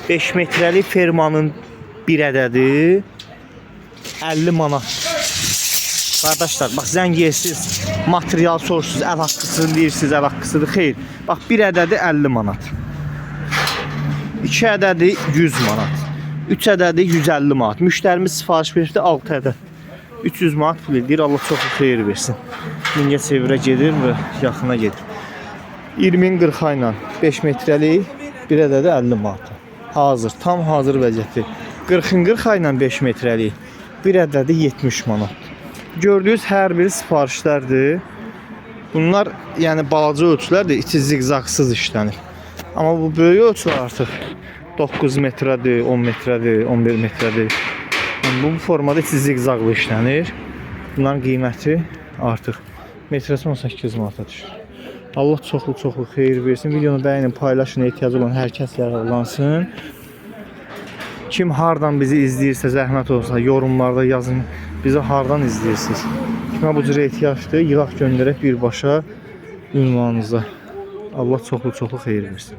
5 metrəli fermanın bir ədədi 50 manat. Qardaşlar, bax zəng yeyirsiniz, material soruşsunuz, əl haqqısını deyirsiniz, əl haqqısıdır. Xeyr. Bax bir ədədi 50 manat. 2 ədədi 100 manat. 3 ədədi 150 manat. Müştərimiz sifariş verdi 6 ədəd. 300 manat pul edir. Allah çox xeyir versin. Mingəçevirə gedir və yaxına gedir. 20-in 40 ilə 5 metrəli bir ədədi 50 manat. Hazır, tam hazır vəziyyətli. 40-in 40 ilə 5 metrəli bir ədədi 70 manat. Gördüyünüz hər biri sifarişlərdir. Bunlar yəni balaca ölçülərdir, içi ziqzaqsız işlənir. Amma bu böyük ölçülər artıq 9 metrədir, 10 metrədir, 11 metrədir. Yəni, bu formada içi ziqzaqlı işlənir. Bunların qiyməti artıq metrəsi 18 manata düşür. Allah çoxlu xeyir versin. Videonu bəyənin, paylaşın, ehtiyacı olan hər kəs yararlansın. Kim hardan bizi izləyirsə, zəhmət olsa yorumlarda yazın. Bizi hardan izləyirsiniz? Kimə bu cürə ehtiyacdır? Yığaq göndərək birbaşa ünvanınıza. Allah çoxlu xeyir versin.